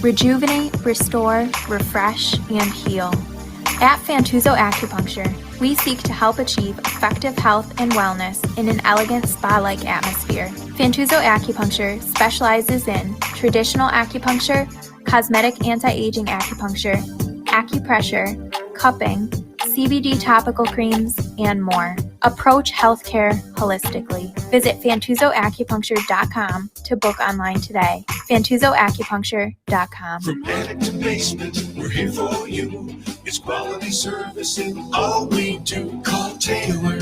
Rejuvenate, restore, refresh, and heal. At Fantuzzo Acupuncture, we seek to help achieve effective health and wellness in an elegant spa-like atmosphere. Fantuzzo Acupuncture specializes in traditional acupuncture, cosmetic anti-aging acupuncture, acupressure, cupping, CBD topical creams, and more. Approach healthcare holistically. Visit FantuzzoAcupuncture.com to book online today. FantuzzoAcupuncture.com. From attic to basement, we're here for you. It's quality service in all we do. Call Taylor.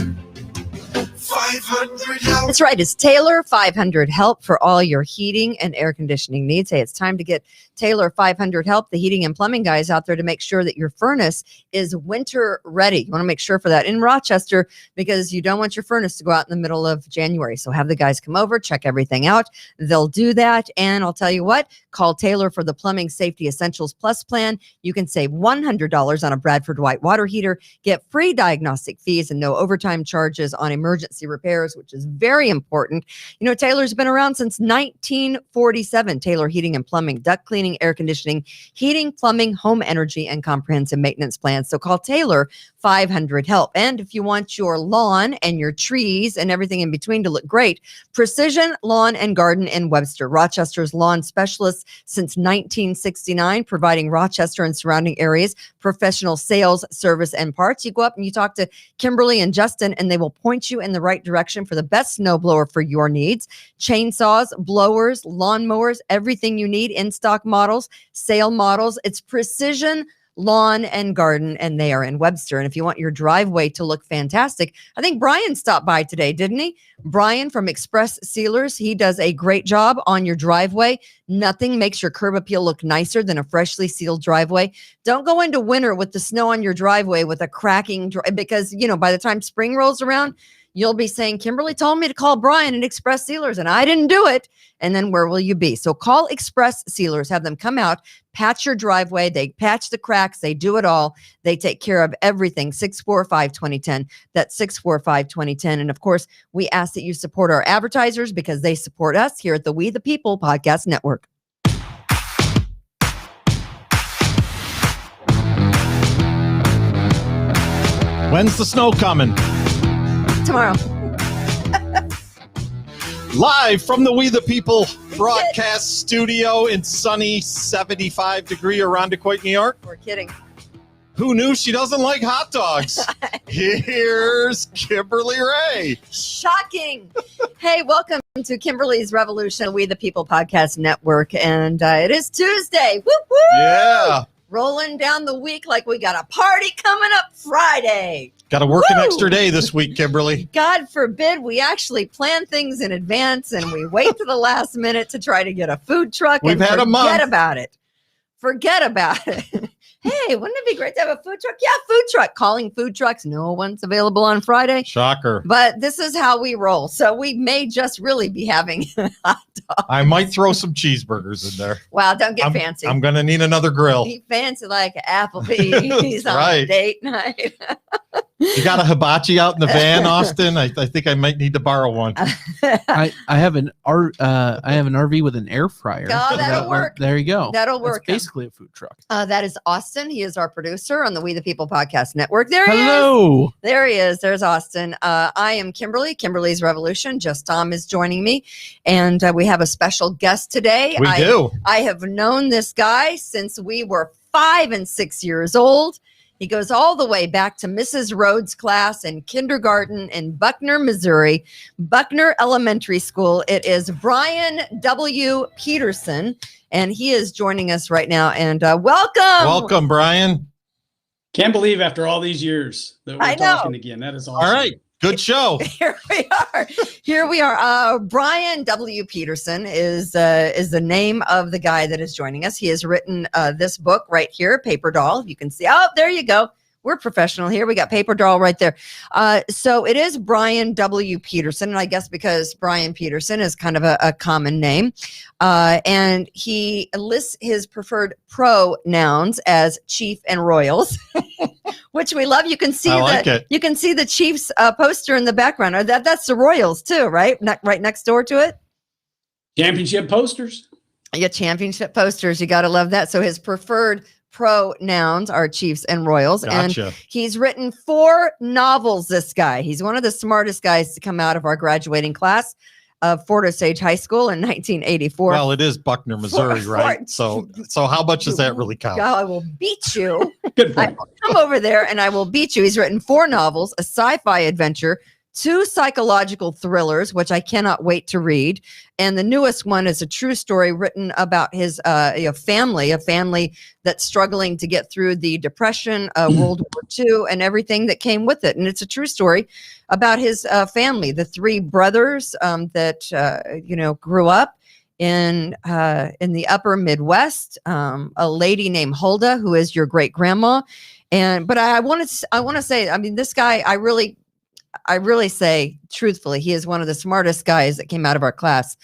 500 help. That's right. It's Taylor 500 Help for all your heating and air conditioning needs. Hey, it's time to get Taylor 500 Help, the heating and plumbing guys out there to make sure that your furnace is winter ready. You want to make sure for that in Rochester because you don't want your furnace to go out in the middle of January. So have the guys come over, check everything out. They'll do that. And I'll tell you what, call Taylor for the Plumbing Safety Essentials Plus plan. You can save $100 on a Bradford White water heater, get free diagnostic fees and no overtime charges on emergency repairs, which is very important. You know, Taylor's been around since 1947. Taylor Heating and Plumbing, duct cleaning, air conditioning, heating, plumbing, home energy, and comprehensive maintenance plans. So call Taylor 500 Help. And if you want your lawn and your trees and everything in between to look great, Precision Lawn and Garden in Webster, Rochester's lawn specialist since 1969, providing Rochester and surrounding areas professional sales, service, and parts. You go up and you talk to Kimberly and Justin, and they will point you in the right direction for the best snowblower for your needs. Chainsaws, blowers, lawnmowers, everything you need in stock models, sale models. It's Precision Lawn and Garden, and they are in Webster. And if you want your driveway to look fantastic, I think Brian stopped by today, didn't he? Brian from Express Sealers, he does a great job on your driveway. Nothing makes your curb appeal look nicer than a freshly sealed driveway. Don't go into winter with the snow on your driveway with a cracking because, you know, by the time spring rolls around, you'll be saying, Kimberly told me to call Brian at Express Sealers and I didn't do it. And then where will you be? So call Express Sealers, have them come out, patch your driveway. They patch the cracks. They do it all. They take care of everything. 645-2010. That's 645-2010. And of course, we ask that you support our advertisers because they support us here at the We the People Podcast Network. When's the snow coming? Tomorrow. Live from the We the People broadcast studio in sunny 75-degree Irondequoit, New York. We're kidding. Who knew she doesn't like hot dogs? Here's Kimberly Ray. Shocking. Hey, welcome to Kimberly's Revolution, We the People Podcast Network. And it is Tuesday. Woo woo! Yeah. Rolling down the week like we got a party coming up Friday. Got to work an extra day this week, Kimberly. God forbid we actually plan things in advance and we wait to the last minute to try to get a food truck. We've had a month. Forget about it. Forget about it. Hey, wouldn't it be great to have a food truck? Yeah, food truck. Calling food trucks. No one's available on Friday. Shocker. But this is how we roll. So we may just really be having hot dogs. I might throw some cheeseburgers in there. Wow, don't get fancy. I'm going to need another grill. Be fancy like Applebee's on a date night. You got a hibachi out in the van, Austin? I think I might need to borrow one. I have an RV with an air fryer. Oh, that'll work. There you go. That'll work. It's basically a food truck. That is Austin. He is our producer on the We the People Podcast Network. There he is. Hello. There he is. There's Austin. I am Kimberly. Kimberly's Revolution. Just Tom is joining me, and we have a special guest today. We do. I have known this guy since we were 5 and 6 years old. He goes all the way back to Mrs. Rhodes' class in kindergarten in Buckner, Missouri, Buckner Elementary School. It is Brian W. Peterson, and he is joining us right now. And welcome. Welcome, Brian. Can't believe after all these years that we're talking again. That is awesome. All right. Good show. Here we are. Brian W. Peterson is the name of the guy that is joining us. He has written this book right here, Paper Doll. You can see. Oh, there you go. We're professional here. We got Paper Doll right there. So it is Brian W. Peterson. And I guess because Brian Peterson is kind of a common name. And he lists his preferred pronouns as chief and royals, which we love. You can see you can see the Chiefs poster in the background. That's the Royals too, right? Right next door to it. Championship posters. Yeah, championship posters. You got to love that. So his preferred pronouns are Chiefs and Royals. Gotcha. And he's written 4 novels, this guy. He's one of the smartest guys to come out of our graduating class of Fort Osage High School in 1984. Well, it is Buckner, Missouri, right? So how much does that really count? I will beat you. Good I point. will come over there and I will beat you. He's written 4 novels, a sci-fi adventure, 2 psychological thrillers, which I cannot wait to read. And the newest one is a true story written about his family, a family that's struggling to get through the Depression, World War II, and everything that came with it. And it's a true story about his family, the 3 brothers that grew up in the upper Midwest. A lady named Hulda, who is your great grandma. But I want to say, I mean, this guy, I really say truthfully, he is one of the smartest guys that came out of our class.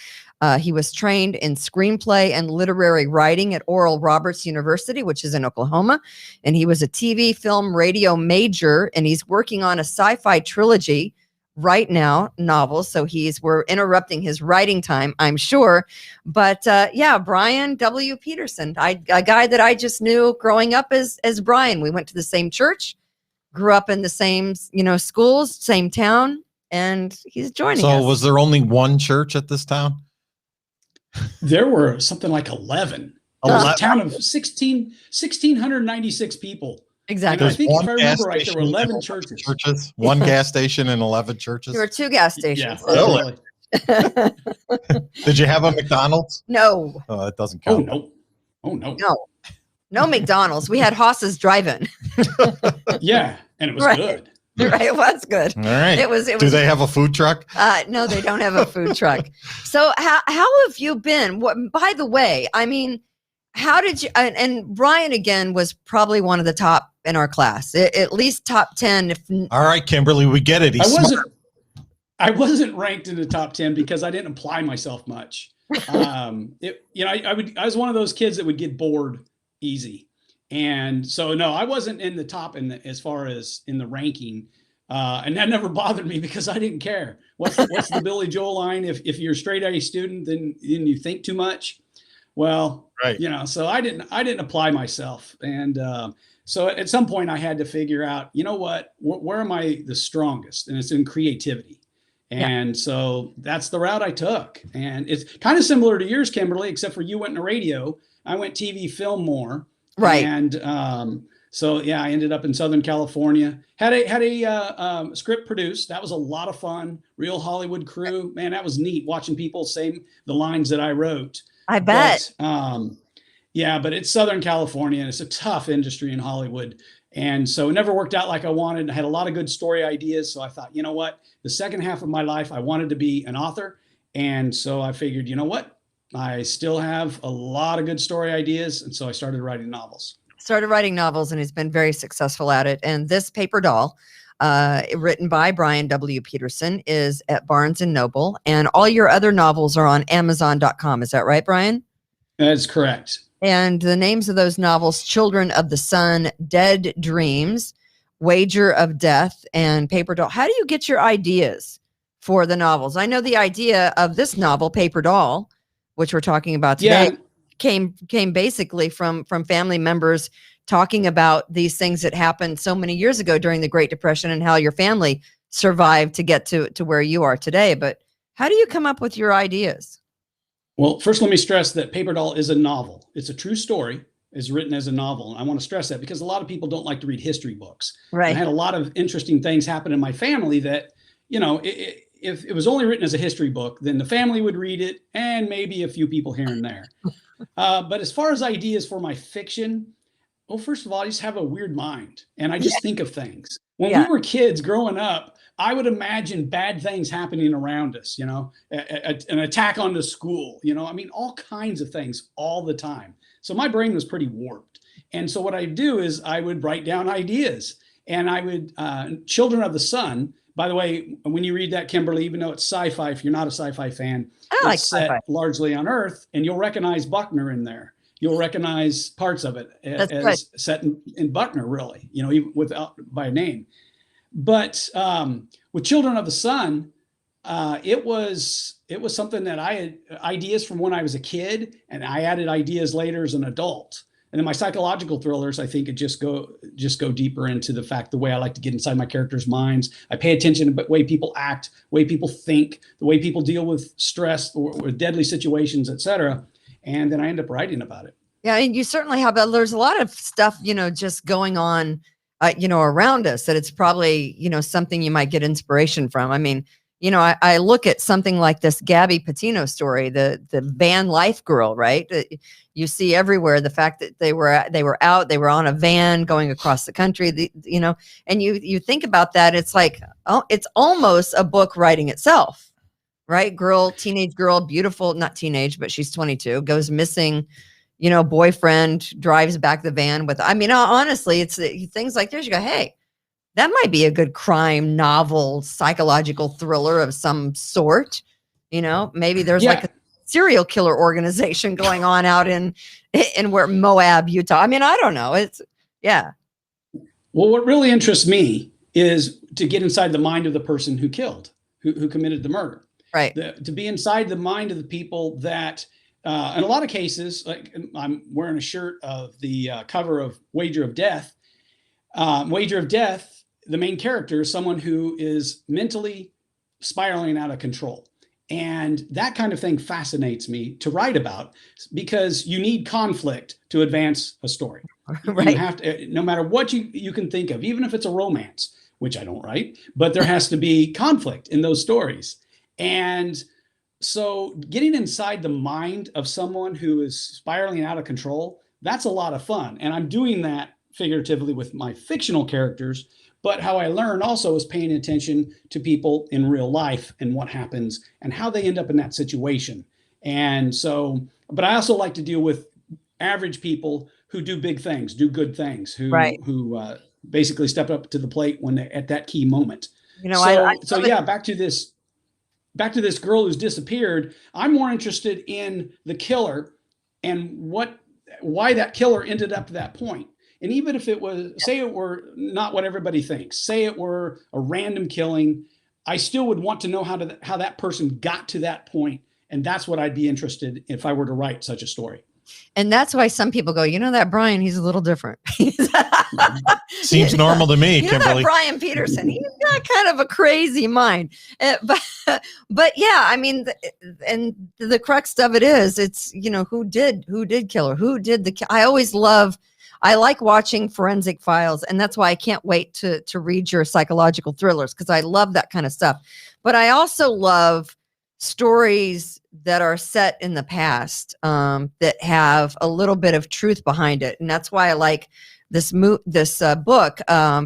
He was trained in screenplay and literary writing at Oral Roberts University, which is in Oklahoma. And he was a TV, film, radio major, and he's working on a sci-fi trilogy right now, novels. So we're interrupting his writing time, I'm sure. But Brian W. Peterson, a guy that I just knew growing up as Brian. We went to the same church, grew up in the same, schools, same town, and he's joining us. So was there only one church at this town? There were something like 11. It was a town of 1,696 people. Exactly. And I think if I remember right, there were 11 churches. 1 gas station and 11 churches. There were 2 gas stations. Yeah, really. Did you have a McDonald's? No. Oh, that doesn't count. Oh, no. No McDonald's. We had Haas's Drive-In. Yeah, and it was Right. good. Right, it was good. All right. It was. Do they have a food truck? No, they don't have a food truck. So how have you been? By the way, I mean, how did you? And Brian again was probably one of the top in our class, at least top 10. All right, Kimberly, we get it. I wasn't ranked in the top 10 because I didn't apply myself much. I was one of those kids that would get bored easy. And so, no, I wasn't in the top as far as in the ranking. And that never bothered me because I didn't care. What's the Billy Joel line? If you're a straight A student, then you think too much. Well, right. So I didn't apply myself. And so at some point I had to figure out, where am I the strongest? And it's in creativity. And so that's the route I took. And it's kind of similar to yours, Kimberly, except for you went into radio. I went TV, film more. Right. And I ended up in Southern California. Had a script produced. That was a lot of fun. Real Hollywood crew. Man, that was neat watching people say the lines that I wrote. I bet. But it's Southern California and it's a tough industry in Hollywood. And so it never worked out like I wanted. I had a lot of good story ideas. So I thought, you know what? The second half of my life, I wanted to be an author. And so I figured, you know what? I still have a lot of good story ideas. And so I started writing novels. And he's been very successful at it. And this paper doll, written by Brian W. Peterson, is at Barnes & Noble. And all your other novels are on Amazon.com. Is that right, Brian? That's correct. And the names of those novels, Children of the Sun, Dead Dreams, Wager of Death, and Paper Doll. How do you get your ideas for the novels? I know the idea of this novel, Paper Doll, which we're talking about today, came basically from family members talking about these things that happened so many years ago during the Great Depression and how your family survived to get to where you are today. But how do you come up with your ideas? Well, first, let me stress that Paper Doll is a novel. It's a true story. It's written as a novel. And I want to stress that because a lot of people don't like to read history books. Right. I had a lot of interesting things happen in my family that, if it was only written as a history book, then the family would read it and maybe a few people here and there. But as far as ideas for my fiction, well, first of all, I just have a weird mind and I just think of things. When we were kids growing up, I would imagine bad things happening around us, an attack on the school, all kinds of things all the time. So my brain was pretty warped. And so what I do is I would write down ideas and I would, Children of the Sun. By the way, when you read that, Kimberly, even though it's sci-fi, if you're not a sci-fi fan, it's set largely on Earth, and you'll recognize Buckner in there. You'll recognize parts of it as set in Buckner, really, even without by name. But with Children of the Sun, it was something that I had ideas from when I was a kid, and I added ideas later as an adult. And then my psychological thrillers, I think, it just go deeper into the fact, the way I like to get inside my characters' minds. I pay attention to the way people act, the way people think, the way people deal with stress or deadly situations, etc. And then I end up writing about it. Yeah, and you certainly have. There's a lot of stuff, just going on, around us, that it's probably, something you might get inspiration from. I mean, I look at something like this Gabby Petito story, the van life girl, right? You see everywhere the fact that they were out, they were on a van going across the country, and you think about that, it's like, oh, it's almost a book writing itself, right? Teenage girl, beautiful, not teenage, but she's 22, goes missing. Boyfriend drives back the van with, honestly, it's things like this. You go, hey, that might be a good crime novel, psychological thriller of some sort. Maybe there's like a serial killer organization going on out in where Moab, Utah. I don't know. Well, what really interests me is to get inside the mind of the person who committed the murder. Right. To be inside the mind of the people that, in a lot of cases, like I'm wearing a shirt of the cover of Wager of Death. Wager of Death, the main character is someone who is mentally spiraling out of control. And that kind of thing fascinates me to write about, because you need conflict to advance a story. Right. You have to, no matter what you can think of, even if it's a romance, which I don't write, but there has to be conflict in those stories. And so getting inside the mind of someone who is spiraling out of control, that's a lot of fun. And I'm doing that figuratively with my fictional characters, but how I learn also is paying attention to people in real life and what happens and how they end up in that situation. And so, but I also like to deal with average people who do big things, do good things, who basically step up to the plate when they're at that key moment. Back to this girl who's disappeared. I'm more interested in the killer and why that killer ended up to that point. And even if it was, say it were not what everybody thinks, say it were a random killing, I still would want to know how that person got to that point. And that's what I'd be interested in if I were to write such a story. And that's why some people go, that Brian, he's a little different. Seems normal to me, Kimberly. That Brian Peterson, he's got kind of a crazy mind. But yeah, and the crux of it is, it's, who did kill her? Who did I like watching forensic files, and that's why I can't wait to read your psychological thrillers, because I love that kind of stuff. But I also love stories that are set in the past, that have a little bit of truth behind it. And that's why I like this book,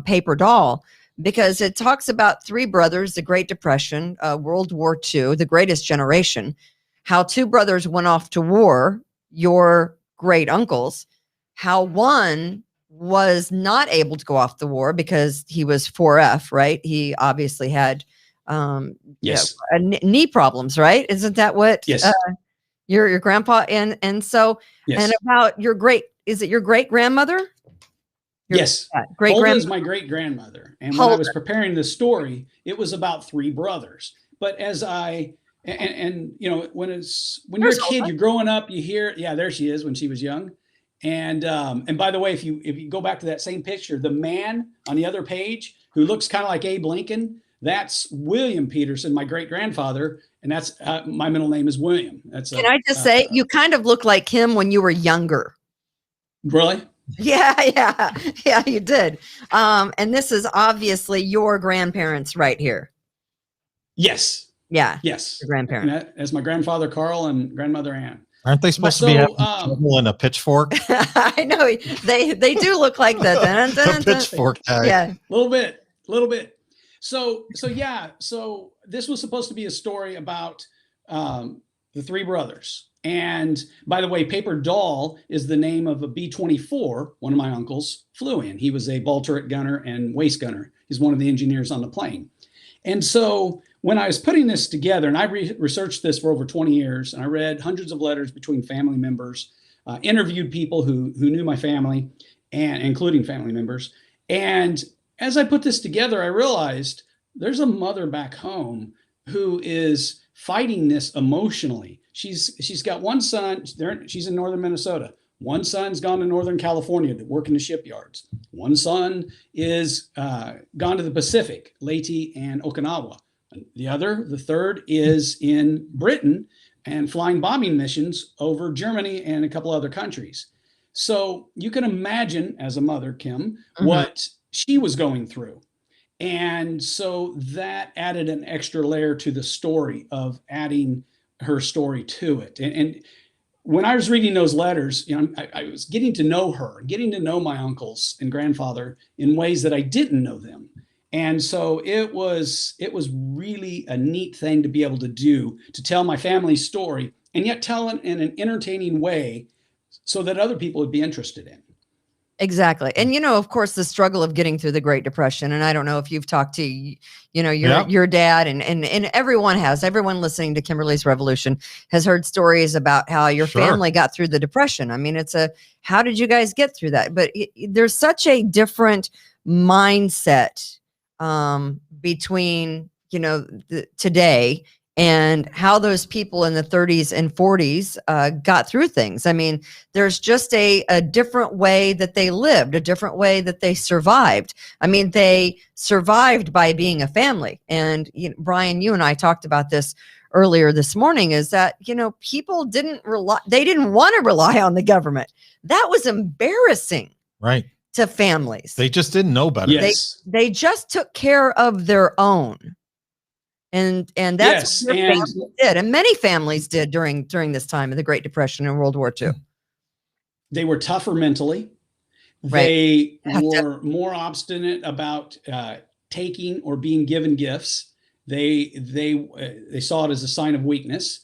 Paper Doll, because it talks about three brothers, the Great Depression, World War II, the Greatest Generation, how two brothers went off to war, your great uncles, how one was not able to go off the war because he was 4F, right? He obviously had knee problems, right? Isn't that what your grandpa and so and about your is it your great grandmother? Yes. Great grandmother is my great grandmother. And when I was preparing this story, it was about three brothers. But as when you're a kid, you're growing up, you hear, there she is when she was young. And by the way, if you go back to that same picture, the man on the other page who looks kind of like Abe Lincoln, that's William Peterson, my great grandfather, and that's my middle name is William. Can I just say you kind of look like him when you were younger? Really? Yeah, you did. And this is obviously your grandparents right here. Yes. Yeah. Yes. Your grandparents. As my grandfather Carl and grandmother Ann. Aren't they supposed to be having trouble in a pitchfork? I know they do look like that. The pitchfork guy. Yeah, a little bit. So this was supposed to be a story about the three brothers. And by the way, Paper Doll is the name of a B-24 one of my uncles flew in. He was a ball turret gunner and waist gunner. He's one of the engineers on the plane. And so when I was putting this together, and I researched this for over 20 years, and I read hundreds of letters between family members, interviewed people who knew my family, and including family members. And as I put this together, I realized there's a mother back home who is fighting this emotionally. She's got one son. She's in northern Minnesota. One son's gone to Northern California to work in the shipyards. One son is gone to the Pacific, Leyte and Okinawa. The third is in Britain and flying bombing missions over Germany and a couple other countries. So you can imagine, as a mother, Kim, what she was going through. And so that added an extra layer to the story of adding her story to it. And when I was reading those letters, I was getting to know her, getting to know my uncles and grandfather in ways that I didn't know them. And so it was really a neat thing to be able to do, to tell my family's story and yet tell it in an entertaining way so that other people would be interested in. Exactly. And, of course, the struggle of getting through the Great Depression. And I don't know if you've talked to, your dad and everyone listening to Kimberly's Revolution has heard stories about how your family got through the Depression. I mean, how did you guys get through that? But there's such a different mindset between, today and how those people in the 30s and 40s got through things. I mean, there's just a different way that they lived, a different way that they survived. I mean, they survived by being a family. And Brian, you and I talked about this earlier this morning, is that, people didn't want to rely on the government. That was embarrassing. Right. To families. They just didn't know better. Yes. They just took care of their own. And that's what your family did, and many families did during this time of the Great Depression and World War II. They were tougher mentally. Right. They were more obstinate about taking or being given gifts. They saw it as a sign of weakness.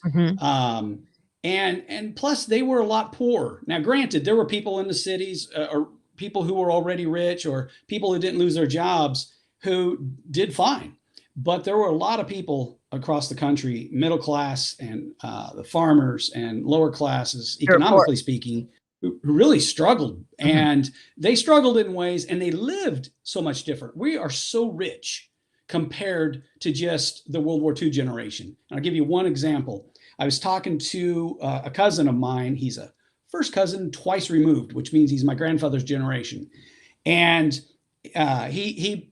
And plus they were a lot poorer. Now, granted, there were people in the cities or people who were already rich or people who didn't lose their jobs who did fine. But there were a lot of people across the country, middle class and the farmers and lower classes, economically speaking, who really struggled. And they struggled in ways, and they lived so much different. We are so rich compared to just the World War II generation. And I'll give you one example. I was talking to a cousin of mine. He's a first cousin twice removed, which means he's my grandfather's generation. And he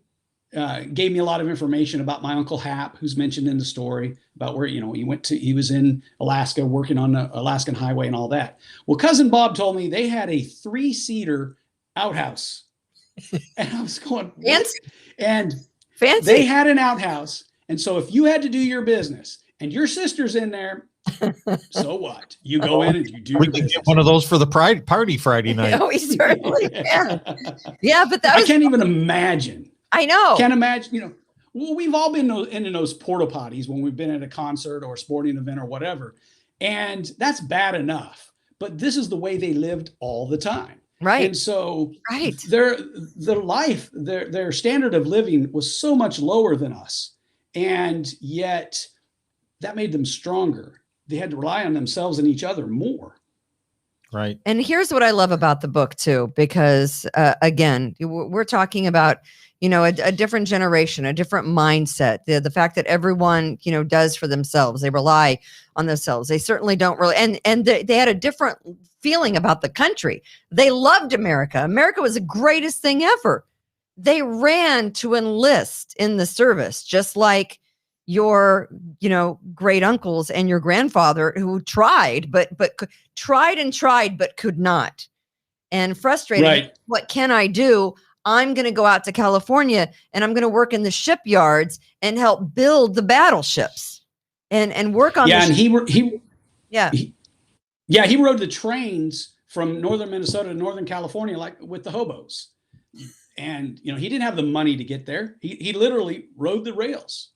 gave me a lot of information about my Uncle Hap, who's mentioned in the story, about where, he was in Alaska working on the Alaskan highway and all that. Well, cousin Bob told me they had a 3-seater outhouse. And I was going, fancy. And fancy. They had an outhouse. And so if you had to do your business and your sister's in there, so what? You go in and you do. We can get one of those for the Pride party Friday night. We certainly can. Yeah, but I can't even imagine. I know. Can't imagine, well, we've all been in those porta potties when we've been at a concert or a sporting event or whatever. And that's bad enough. But this is the way they lived all the time. Right. And so their standard of living was so much lower than us. And yet that made them stronger. They had to rely on themselves and each other more. Right. And here's what I love about the book too, because again, we're talking about, a different generation, a different mindset. The fact that everyone, does for themselves. They rely on themselves. They certainly don't really, and they had a different feeling about the country. They loved America. America was the greatest thing ever. They ran to enlist in the service, just like your, great uncles and your grandfather who tried, but could not. And frustrated. Right. What can I do? I'm going to go out to California and I'm going to work in the shipyards and help build the battleships and work on. Yeah. And he rode the trains from northern Minnesota to northern California, like with the hobos. And, he didn't have the money to get there. He literally rode the rails.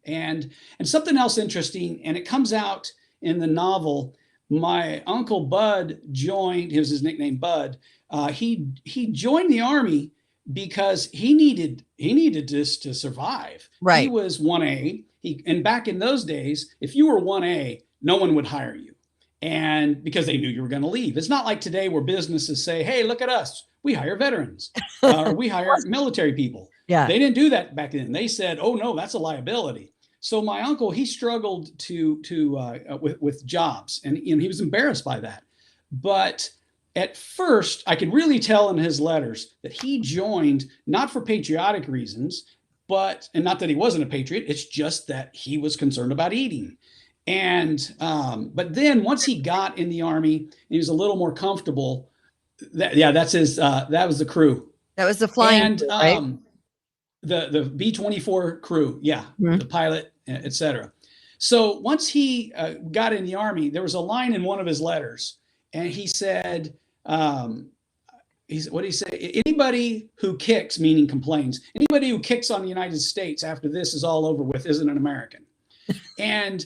And something else interesting, and it comes out in the novel, my uncle Bud joined, it was his nickname Bud. He joined the Army because he needed this to survive. Right. He was 1A. And back in those days, if you were 1A, no one would hire you. And because they knew you were going to leave. It's not like today where businesses say, hey, look at us. We hire veterans or we hire military people. Yeah. They didn't do that back then. They said, oh no, that's a liability. So my uncle, he struggled with jobs, and he was embarrassed by that. But at first, I could really tell in his letters that he joined not for patriotic reasons, and not that he wasn't a patriot. It's just that he was concerned about eating. And but then once he got in the Army and he was a little more comfortable, that's his. That was the crew. That was the flying crew, right? The B-24 crew, Mm-hmm. the pilot, etc. So once he got in the Army, there was a line in one of his letters, and he said, what did he say? Anybody who kicks, meaning complains, anybody who kicks on the United States after this is all over with isn't an American. And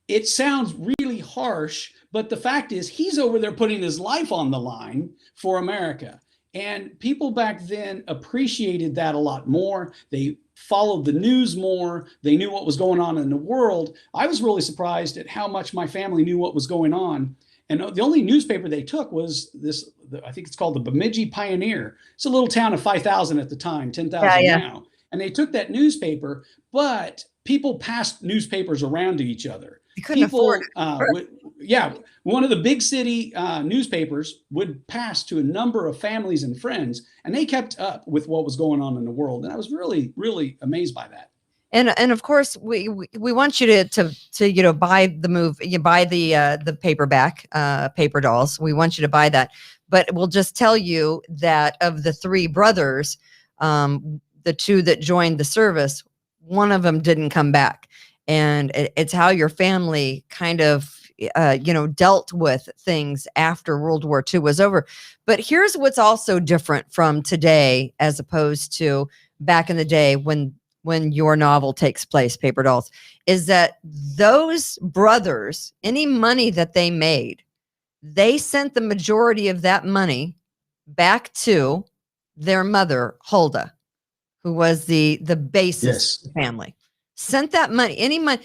it sounds really harsh, but the fact is he's over there putting his life on the line for America. And people back then appreciated that a lot more. They followed the news more. They knew what was going on in the world. I was really surprised at how much my family knew what was going on. And the only newspaper they took was this, I think it's called the Bemidji Pioneer. It's a little town of 5,000 at the time, 10,000 now. And they took that newspaper, but people passed newspapers around to each other. You couldn't afford it. One of the big city newspapers would pass to a number of families and friends, and they kept up with what was going on in the world. And I was really, really amazed by that. And of course, we want you to buy the paperback Paper Dolls. We want you to buy that, but we'll just tell you that of the three brothers, the two that joined the service, one of them didn't come back. And it's how your family kind of, dealt with things after World War II was over. But here's what's also different from today, as opposed to back in the day when your novel takes place, Paper Dolls, is that those brothers, any money that they made, they sent the majority of that money back to their mother, Hulda, who was the basis of the family. Sent that money, any money,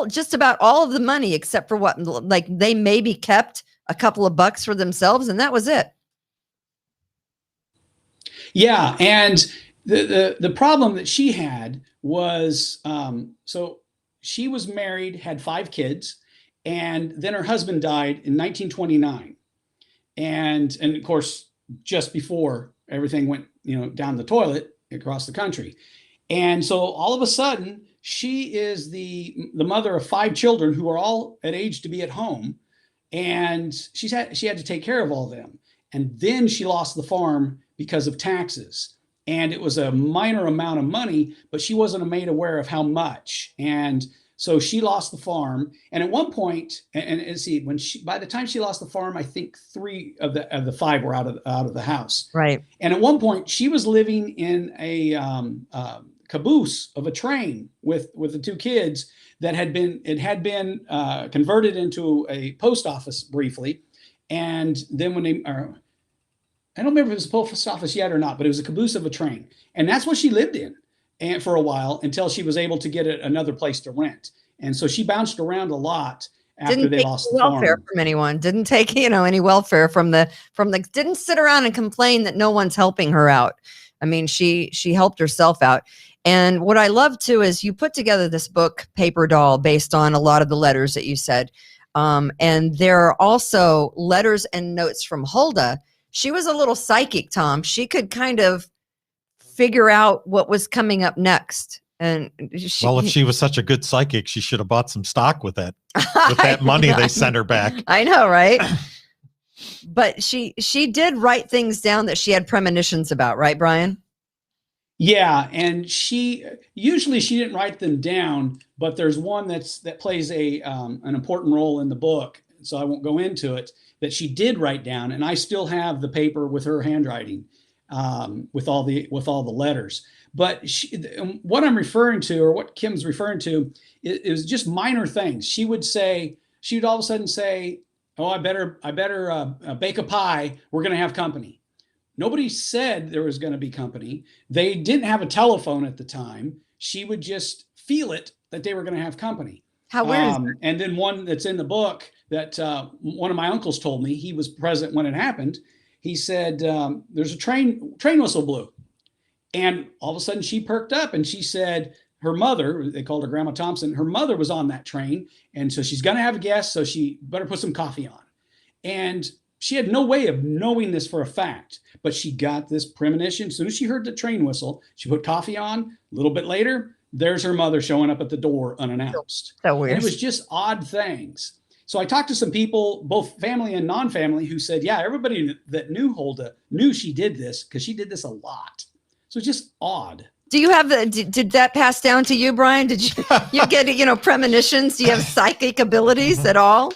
just about all of the money, except for what, like they maybe kept a couple of bucks for themselves, and that was it. Yeah, and the problem that she had was, so she was married, had 5 kids, and then her husband died in 1929, and of course just before everything went down the toilet across the country, and so all of a sudden, she is the mother of 5 children who are all at age to be at home. And she had to take care of all of them. And then she lost the farm because of taxes. And it was a minor amount of money, but she wasn't made aware of how much. And so she lost the farm. And at one point, and see, by the time she lost the farm, I think 3 of the 5 were out of the house. Right. And at one point, she was living in a caboose of a train with the 2 kids that had been converted into a post office briefly. And then when I don't remember if it was a post office yet or not, but it was a caboose of a train. And that's what she lived in and for a while until she was able to get another place to rent. And so she bounced around a lot after they lost the farm. Welfare from anyone. Didn't take, any welfare from the, didn't sit around and complain that no one's helping her out. I mean, she helped herself out. And what I love too is you put together this book, Paper Doll, based on a lot of the letters that you said. And there are also letters and notes from Hulda. She was a little psychic, Tom. She could kind of figure out what was coming up next. And if she was such a good psychic, she should have bought some stock with it. With that money they sent her back. I know, right? But she did write things down that she had premonitions about, right, Brian? Yeah, and she didn't write them down, but there's one that plays an important role in the book, so I won't go into it, that she did write down, and I still have the paper with her handwriting, with all the letters. But what I'm referring to, or what Kim's referring to, is just minor things. She would all of a sudden say, "Oh, I better bake a pie. We're going to have company." Nobody said there was going to be company. They didn't have a telephone at the time. She would just feel it that they were going to have company. How weird is that? And then one that's in the book that one of my uncles told me, he was present when it happened. He said, there's a train whistle blew. And all of a sudden she perked up and she said, her mother, they called her Grandma Thompson, her mother was on that train. And so she's going to have a guest. So she better put some coffee on. And she had no way of knowing this for a fact, but she got this premonition. As soon as she heard the train whistle, she put coffee on. A little bit later, there's her mother showing up at the door unannounced. So weird. And it was just odd things. So I talked to some people, both family and non-family, who said, yeah, everybody that knew Hulda knew she did this because she did this a lot. So it's just odd. Do you have did that pass down to you, Brian? Did you get, premonitions? Do you have psychic abilities at all?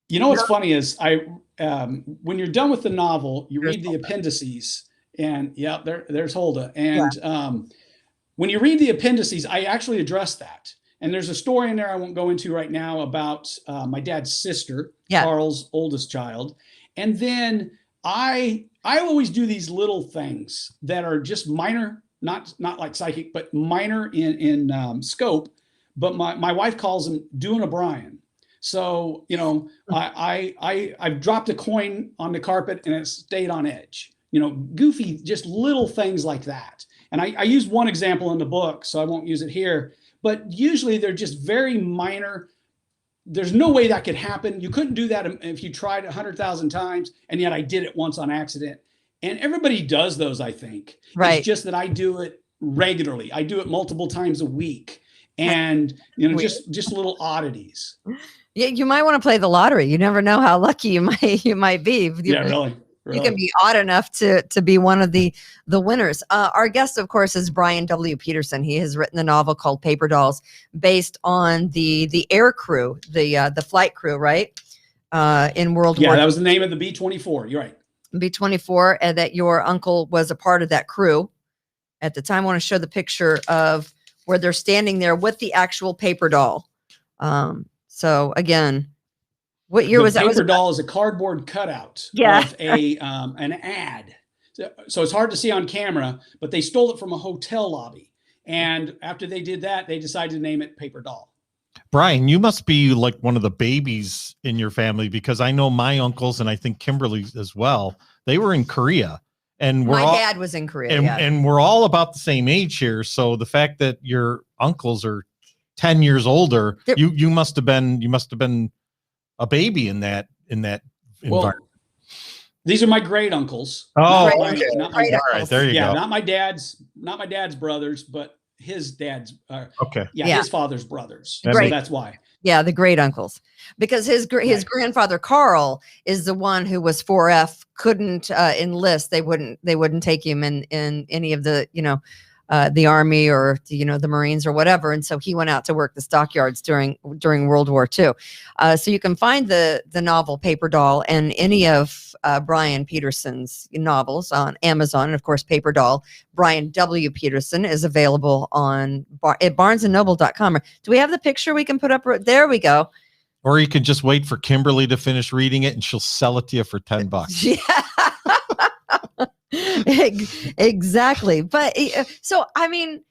You know, what's funny is when you're done with the novel, you read the appendices and there's Hulda. And when you read the appendices, I actually address that. And there's a story in there I won't go into right now about my dad's sister, Carl's oldest child. And then I always do these little things that are just minor, not like psychic, but minor in scope. But my wife calls them doing a Brian. So, I've dropped a coin on the carpet and it stayed on edge, goofy, just little things like that. And I use one example in the book, so I won't use it here, but usually they're just very minor. There's no way that could happen. You couldn't do that if you tried 100,000 times. And yet I did it once on accident. And everybody does those, I think. Right. It's just that I do it regularly. I do it multiple times a week. And, just little oddities. Yeah, you might want to play the lottery. You never know how lucky you might be. Really. You can be odd enough to be one of the winners. Our guest, of course, is Brian W. Peterson. He has written a novel called Paper Dolls, based on the air crew, the flight crew, right? In World War. Yeah, that was the name of the B-24. You're right. B-24, and that your uncle was a part of that crew at the time. I want to show the picture of where they're standing there with the actual paper doll. So again, what year was that? Paper doll is a cardboard cutout of an ad. So it's hard to see on camera, but they stole it from a hotel lobby. And after they did that, they decided to name it Paper Doll. Brian, you must be like one of the babies in your family, because I know my uncles, and I think Kimberly as well, they were in Korea. And my dad was in Korea. And we're all about the same age here. So the fact that your uncles are 10 years older, you must have been a baby in that environment. These are my great uncles. Oh, all right, there you go. Not my dad's brothers, but his dad's. His father's brothers. So that's why. Yeah, the great uncles, because his grandfather Carl is the one who was 4F, couldn't enlist. They wouldn't take him in any of the the Army or the Marines or whatever, and so he went out to work the stockyards during World War II. So you can find the novel Paper Doll and any of Brian Peterson's novels on Amazon, and of course Paper Doll. Brian W. Peterson is available on at barnesandnoble.com. Do we have the picture we can put up? There we go. Or you can just wait for Kimberly to finish reading it and she'll sell it to you for $10. Yeah. Exactly. But so, I mean,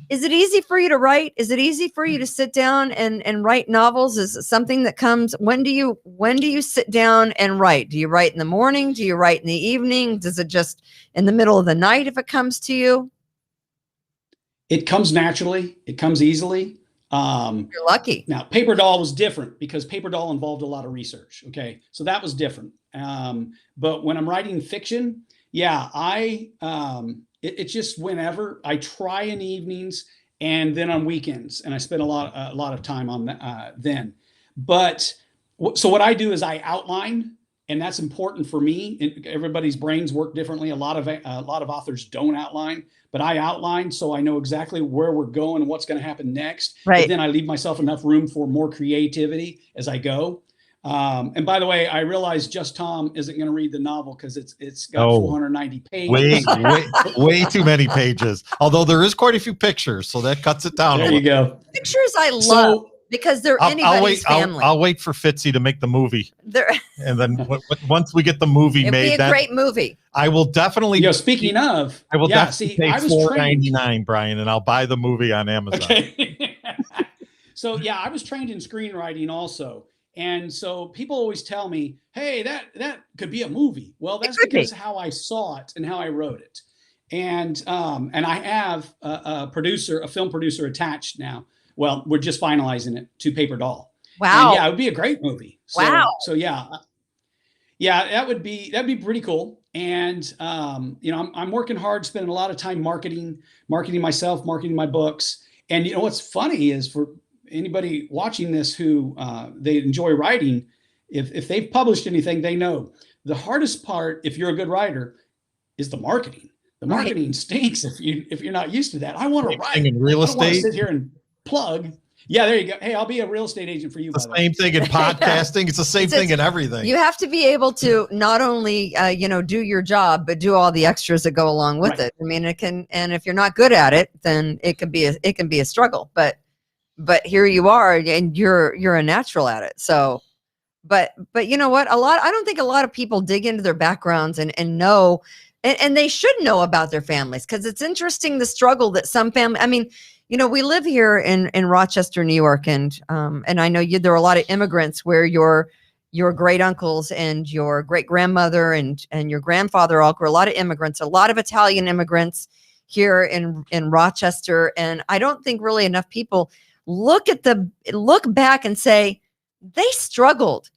is it easy for you to write? Is it easy for you to sit down and write novels? Is it something that comes? When do you sit down and write? Do you write in the morning? Do you write in the evening? Does it just in the middle of the night if it comes to you? It comes naturally. It comes easily. You're lucky. Now, Paper Doll was different because Paper Doll involved a lot of research. Okay. So that was different. But when I'm writing fiction, it's just whenever. I try in the evenings and then on weekends, and I spend a lot of time on that then. But so what I do is I outline, and that's important for me. Everybody's brains work differently. A lot of authors don't outline, but I outline so I know exactly where we're going and what's going to happen next. Right. But then I leave myself enough room for more creativity as I go. And by the way, I realize Just Tom isn't going to read the novel because it's got 490 pages. Way too many pages. Although there is quite a few pictures, so that cuts it down. There you go. Pictures I love because they're anybody's family. I'll wait for Fitzy to make the movie. And then once we get the movie made, it'd be a great movie. I will definitely. Speaking of, I will definitely pay $4.99, Brian, and I'll buy the movie on Amazon. Okay. So I was trained in screenwriting also. And so people always tell me, hey, that could be a movie. Well, that's because how I saw it and how I wrote it. And I have a film producer attached now. Well, we're just finalizing it to Paper Doll. Wow. And yeah, it would be a great movie. So, Wow. So yeah, that'd be pretty cool. And I'm working hard, spending a lot of time marketing myself, marketing my books. And what's funny is, for anybody watching this who they enjoy writing, if they've published anything, they know the hardest part, if you're a good writer, is the marketing. The marketing stinks if you're not used to that. I want to write in real I don't want to estate. sit here and plug. Yeah, there you go. Hey, I'll be a real estate agent for you. The same thing in podcasting. It's the same thing in everything. You have to be able to not only do your job, but do all the extras that go along with it. I mean, and if you're not good at it, then it can be a struggle. But here you are, and you're a natural at it. So, but you know what? I don't think a lot of people dig into their backgrounds and know, and they should know about their families, because it's interesting the struggle that some family. I mean, we live here in Rochester, New York, and I know there are a lot of immigrants where your great uncles and your great grandmother and your grandfather all were a lot of immigrants, a lot of Italian immigrants here in Rochester, and I don't think really enough people look back and say they struggled,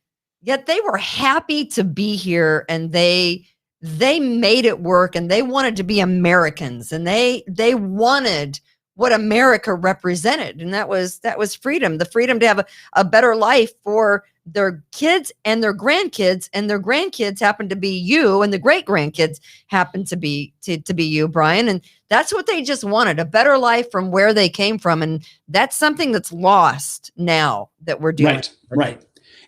yet they were happy to be here, and they made it work, and they wanted to be Americans, and they wanted what America represented. And that was freedom, the freedom to have a better life for their kids and their grandkids, and their grandkids happen to be you, and the great grandkids happen to be you, Brian. And that's what they just wanted, a better life from where they came from. And that's something that's lost now that we're doing. Right.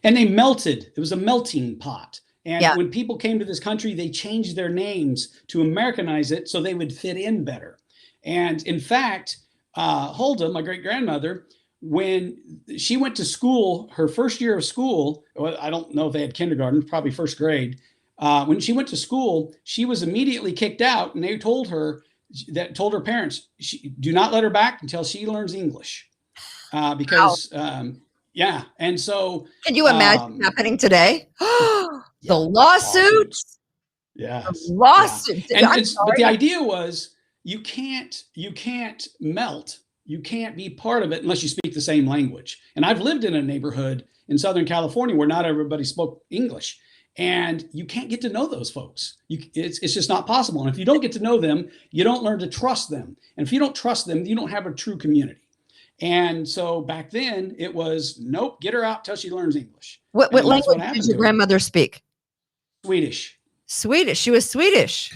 And they melted. It was a melting pot. And when people came to this country, they changed their names to Americanize it so they would fit in better. And in fact, Hulda, my great grandmother, when she went to school, her first year of school, I don't know if they had kindergarten, probably first grade. When she went to school, she was immediately kicked out, and they told her parents, do not let her back until she learns English, because yeah. And so, can you imagine happening today? The lawsuits. Yes. Lawsuits. Yeah. But the idea was, you can't melt. You can't be part of it unless you speak the same language. And I've lived in a neighborhood in Southern California where not everybody spoke English, and you can't get to know those folks. It's just not possible. And if you don't get to know them, you don't learn to trust them. And if you don't trust them, you don't have a true community. And so back then it was, nope, get her out till she learns English. What language did your grandmother speak? Swedish. She was Swedish.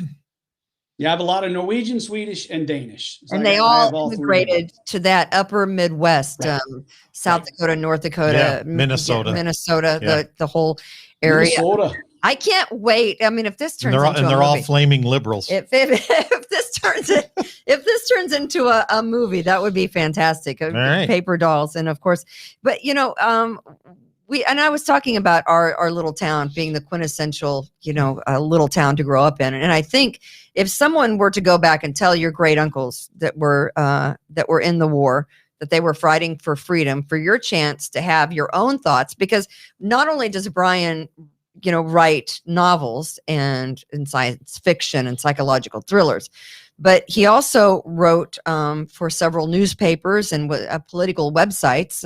Yeah, I have a lot of Norwegian, Swedish, and Danish. So and they all immigrated to that upper Midwest, South Dakota, North Dakota, Minnesota, the whole area. Minnesota. I can't wait. I mean, if this turns into they're all flaming liberals. If this turns into a movie, that would be fantastic. Right. Paper Dolls, and of course, but I was talking about our little town being the quintessential, a little town to grow up in. And I think if someone were to go back and tell your great uncles that were in the war, that they were fighting for freedom, for your chance to have your own thoughts, because not only does Brian, write novels and science fiction and psychological thrillers, but he also wrote for several newspapers and political websites.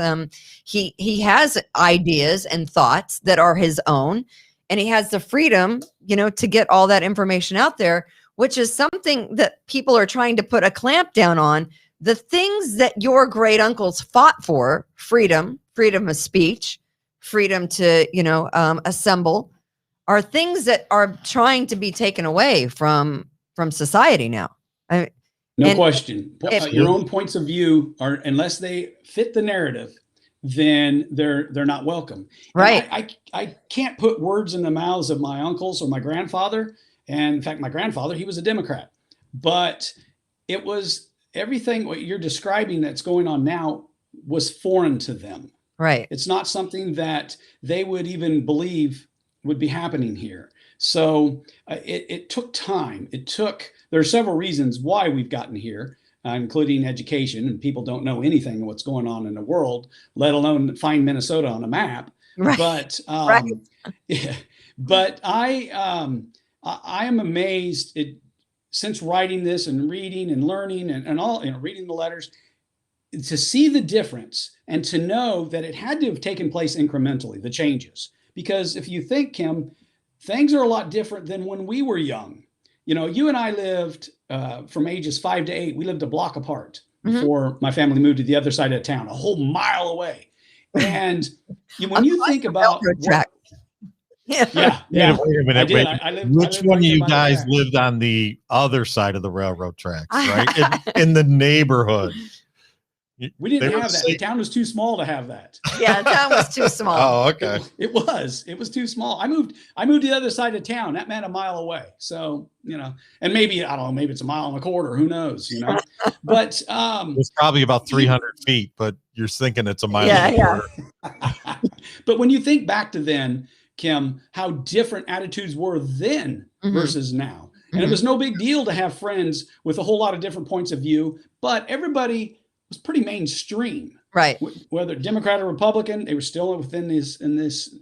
He has ideas and thoughts that are his own, and he has the freedom, to get all that information out there, which is something that people are trying to put a clamp down on. The things that your great uncles fought for, freedom of speech, freedom to, assemble, are things that are trying to be taken away from society now. No question. Your own points of view are, unless they fit the narrative, then they're not welcome. Right. I can't put words in the mouths of my uncles or my grandfather. And in fact, my grandfather, he was a Democrat, but it was everything what you're describing that's going on now was foreign to them. Right. It's not something that they would even believe would be happening here. So it took time. There are several reasons why we've gotten here, including education, and people don't know anything of what's going on in the world, let alone find Minnesota on a map. Right. But but I am amazed since writing this and reading and learning and all, reading the letters, to see the difference and to know that it had to have taken place incrementally, the changes. Because if you think, Kim, things are a lot different than when we were young. You and I lived from ages 5 to 8. We lived a block apart before my family moved to the other side of town, a whole mile away. And when you think about Yeah. Yeah. Wait a minute. Which one of you guys right lived on the other side of the railroad tracks, right? in the neighborhood. We didn't have that. The town was too small to have that. Yeah, the town was too small. Oh, okay. It was too small. I moved to the other side of town. That meant a mile away. So, and maybe, I don't know, maybe it's a mile and a quarter. Who knows, But it's probably about 300 feet, but you're thinking it's a mile and a quarter. But when you think back to then, Kim, how different attitudes were then versus now. And it was no big deal to have friends with a whole lot of different points of view, but everybody was pretty mainstream, right? Whether Democrat or Republican, they were still within this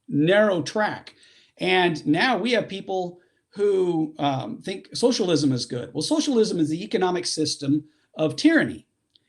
narrow track. And now we have people who think socialism is good. Well, socialism is the economic system of tyranny.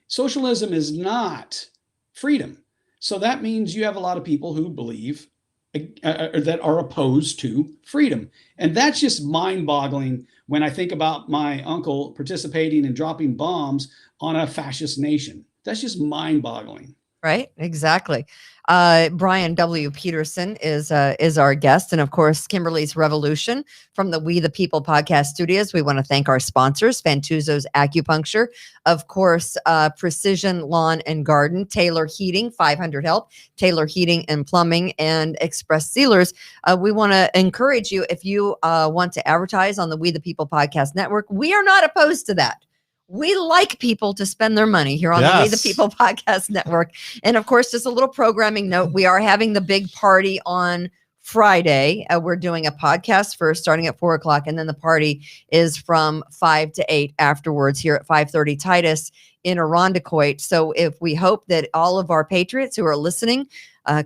Socialism is not freedom. So that means you have a lot of people who believe that are opposed to freedom. And that's just mind-boggling when I think about my uncle participating in dropping bombs on a fascist nation. That's just mind-boggling. Right, exactly. Brian W. Peterson is our guest, and of course, Kimberly's Revolution from the We the People podcast studios. We want to thank our sponsors, Fantuzzo's Acupuncture, of course, Precision Lawn and Garden, Taylor Heating, 500 Help, Taylor Heating and Plumbing, and Express Sealers. We want to encourage you, if you want to advertise on the We the People podcast network, we are not opposed to that. We like people to spend their money here on the We the People podcast network. And of course, just a little programming note. We are having the big party on Friday. We're doing a podcast first starting at 4:00. And then the party is from 5 to 8 afterwards here at 530 Titus in Irondequoit. So if we hope that all of our patriots who are listening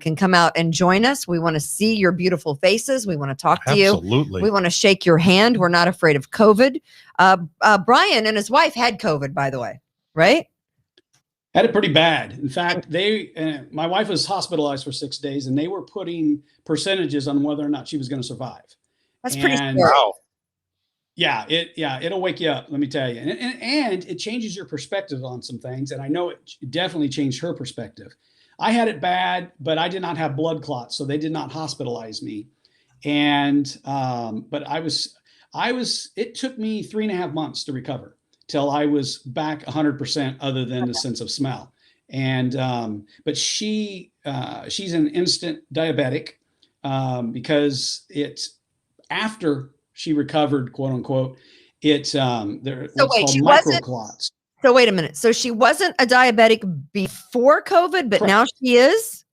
can come out and join us. We want to see your beautiful faces. We want to talk to you. Absolutely. We want to shake your hand. We're not afraid of COVID. Brian and his wife had COVID, by the way, right? Had it pretty bad. In fact, my wife was hospitalized for 6 days, and they were putting percentages on whether or not she was going to survive. That's pretty scary. Wow. Yeah, it'll wake you up, let me tell you. And it changes your perspective on some things. And I know it definitely changed her perspective. I had it bad, but I did not have blood clots, so they did not hospitalize me. And but it took me 3.5 months to recover till I was back 100%, other than the sense of smell. And but she's an instant diabetic because it's after she recovered, quote unquote. They're called microclots. So wait a minute. So she wasn't a diabetic before COVID, but now she is?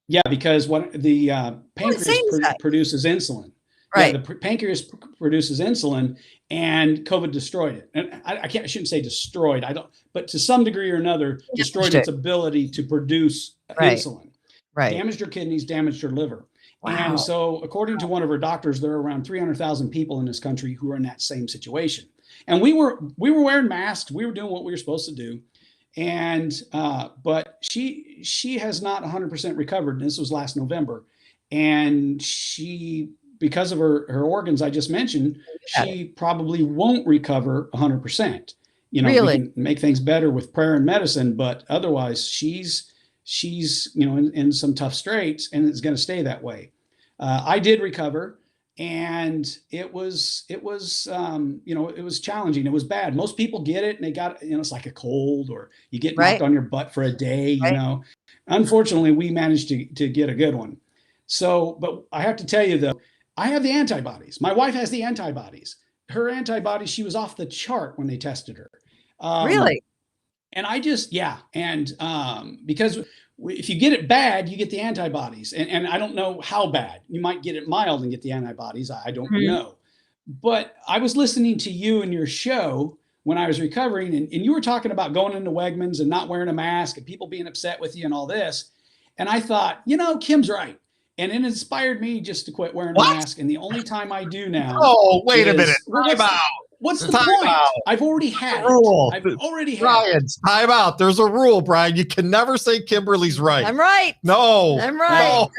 Yeah, because when the pancreas produces insulin. Right. Yeah, the pancreas produces insulin, and COVID destroyed it. And I shouldn't say destroyed. But to some degree or another, destroyed its ability to produce insulin. Right. Damaged her kidneys, damaged her liver. Wow. And so, according to one of her doctors, there are around 300,000 people in this country who are in that same situation. And we were wearing masks. We were doing what we were supposed to do. And but she has not 100% recovered. And this was last November. And she, because of her organs I just mentioned, she probably won't recover 100%. Really? We can make things better with prayer and medicine, but otherwise she's in some tough straits, and it's going to stay that way. I did recover, and it was challenging. It was bad. Most people get it and they got, it's like a cold, or you get knocked on your butt for a day, Unfortunately, we managed to get a good one. So, but I have to tell you though, I have the antibodies. My wife has the antibodies. Her antibodies, she was off the chart when they tested her. Really? And I just, and because if you get it bad, you get the antibodies. And I don't know how bad. You might get it mild and get the antibodies. I don't know. But I was listening to you and your show when I was recovering, and you were talking about going into Wegmans and not wearing a mask and people being upset with you and all this. And I thought, Kim's right. And it inspired me just to quit wearing a mask. And the only time I do now. Oh, wait a minute. Time out. What's the Time point? out. I've already had Rule. it. I've already had Brian, it. time out. There's a rule, Brian. You can never say Kimberly's right. I'm right. No. I'm right. No. I'm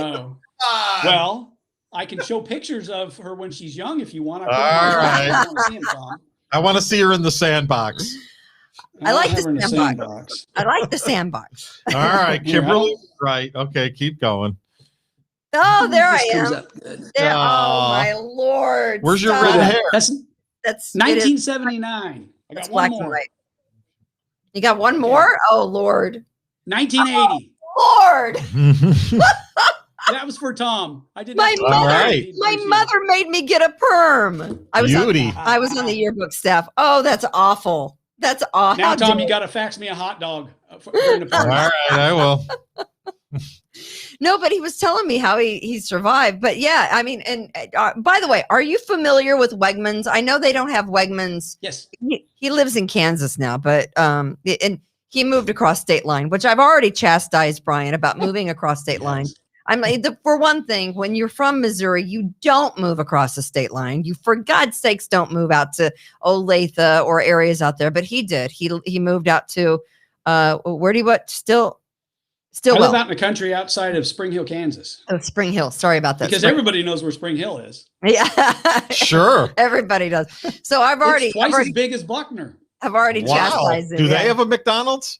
right. Oh. Ah. Well, I can show pictures of her when she's young if you want. I put All them on right. I want to see them, Tom. I want to see her in the sandbox. I like have the her in a sandbox. sandbox. I like the sandbox. All right, Here, Kimberly. Right. Okay, keep going. Oh, there I This comes am. up good. There. Oh Aw. my Lord. Where's your Stop. red hair? That's That's 1979. I It's got one black and more. white. You got one more? Oh Lord. 1980. Lord. That was for Tom. I did My not. All mother, right. my mother made me get a perm. I was Beauty. I was on the yearbook staff. Oh, that's awful. That's awful. Now, Tom, you got to fax me a hot dog during the All party. right, I will. No, but he was telling me how he survived. But yeah, I mean, and by the way, are you familiar with Wegmans? I know they don't have Wegmans. Yes. He lives in Kansas now, but and he moved across state line, which I've already chastised Brian about moving across state line. I'm like, for one thing, when you're from Missouri, you don't move across the state line. You, for God's sakes, don't move out to Olathe or areas out there. But he did. He moved out to where do you what? Still I live well. out in the country outside of Spring Hill, Kansas. Oh, Spring Hill. Sorry about that. Because everybody knows where Spring Hill is. Yeah, Sure. everybody does. So I've already It's twice as big as Buckner. I've already Wow. chastised it. Do yeah. they have a McDonald's?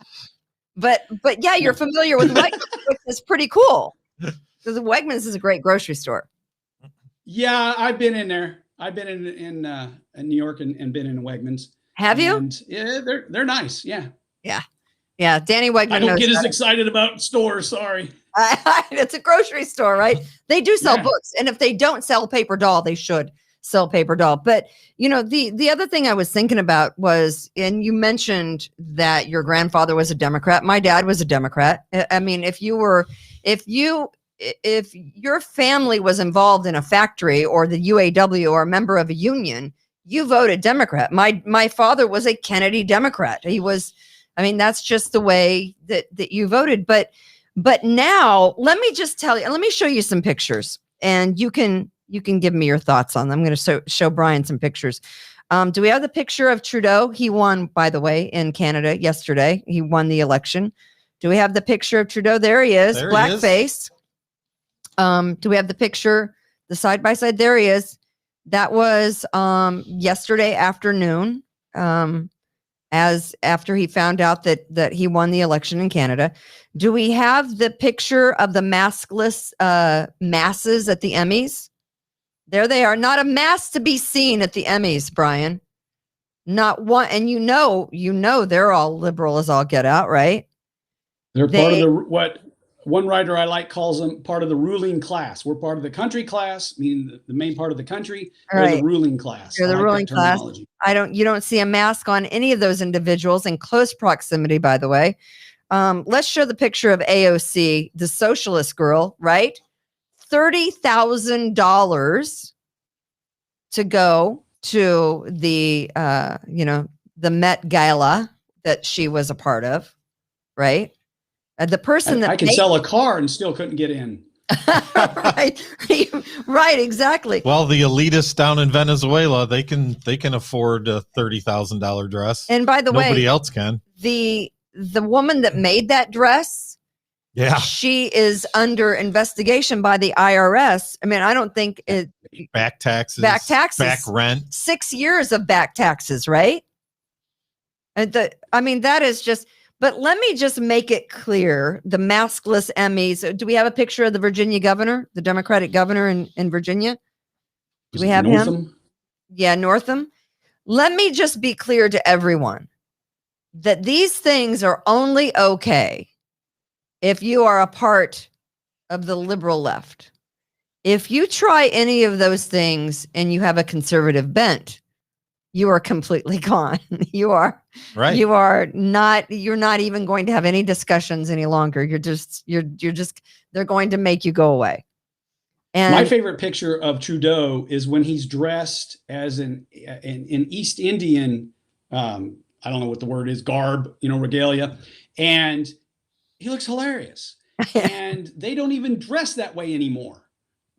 But yeah, you're familiar with Wegmans, which is pretty cool. Because Wegmans is a great grocery store. Yeah, I've been in there. I've been in New York and been in Wegmans. Have you? And yeah, they're nice. Yeah. Yeah, Danny Wegman. I don't knows get as that. excited about stores. Sorry. It's a grocery store, right? They do sell Yeah. books, and if they don't sell paper doll, they should sell paper doll. But you know, the other thing I was thinking about was, and you mentioned that your grandfather was a Democrat. My dad was a Democrat. I mean, if your family was involved in a factory or the UAW or a member of a union, you voted Democrat. My father was a Kennedy Democrat. He was. I mean, that's just the way that you voted. But now let me just tell you, let me show you some pictures and you can give me your thoughts on them. I'm going to show Brian some pictures. Do we have the picture of Trudeau? He won, by the way, in Canada yesterday. He won the election. Do we have the picture of Trudeau? There he is, There he blackface. Do we have the picture, the side by side? There he is. That was yesterday afternoon. As after he found out that he won the election in Canada. Do we have the picture of the maskless masses at the Emmys? There they are. Not a mass to be seen at the Emmys, Brian. Not one. And you know they're all liberal as all get out, right? They're part of what one writer I like calls them part of the ruling class. We're part of the country class, meaning the main part of the country. They're Right. the ruling class. They're the I like ruling that class. terminology. You don't see a mask on any of those individuals in close proximity, by the way. Let's show the picture of AOC, the socialist girl, right? $30,000 to go to the the Met Gala that she was a part of, right? The person that I could sell a car and still couldn't get in. right, right, exactly. Well, the elitists down in Venezuela, they can afford a $30,000 dress. And by the Nobody way, else can. the woman that made that dress, Yeah. she is under investigation by the IRS. I mean, I don't think it Back taxes. Back taxes. Back rent. 6 years of back taxes, right? And that is just. But let me just make it clear: the maskless Emmys. Do we have a picture of the Virginia governor, the Democratic governor in Virginia? Do we have him? Yeah, Northam. Let me just be clear to everyone that these things are only okay if you are a part of the liberal left. If you try any of those things and you have a conservative bent, you are completely gone. You are Right. you're not even going to have any discussions any longer. You're just they're going to make you go away. And My favorite picture of Trudeau is when he's dressed as an East Indian, I don't know what the word is, garb, regalia, and he looks hilarious. And they don't even dress that way anymore.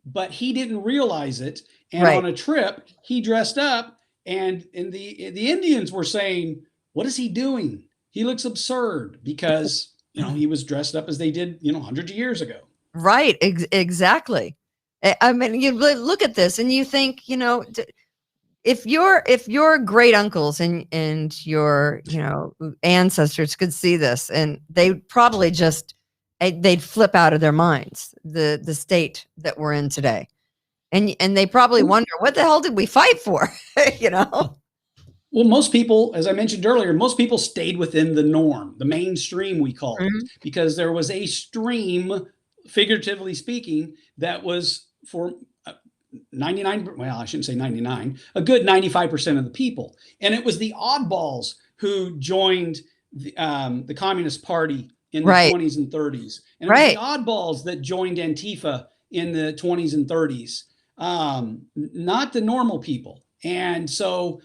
But he didn't realize it. And Right. on a trip, he dressed up And the Indians were saying, what is he doing? He looks absurd, because, he was dressed up as they did, hundreds of years ago. Right. Exactly. I mean, you look at this and you think, if your great uncles and your, ancestors could see this, and they probably they'd flip out of their minds, the state that we're in today. And they probably wonder, what the hell did we fight for? Well, most people, as I mentioned earlier, most people stayed within the norm, the mainstream, we call it, because there was a stream, figuratively speaking, that was for 99, well, I shouldn't say 99, a good 95% of the people. And it was the oddballs who joined the Communist Party in the 20s and 30s. And it was the oddballs that joined Antifa in the 20s and 30s, not the normal people. And so,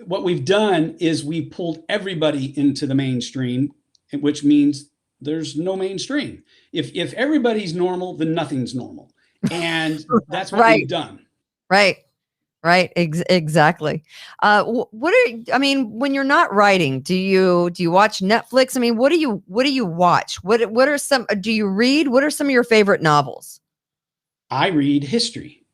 what we've done is we pulled everybody into the mainstream, which means there's no mainstream. If everybody's normal, then nothing's normal. And that's what we've done. Right. Exactly. When you're not writing, do you watch Netflix? I mean, what do you watch? What are some, do you read? What are some of your favorite novels? I read history.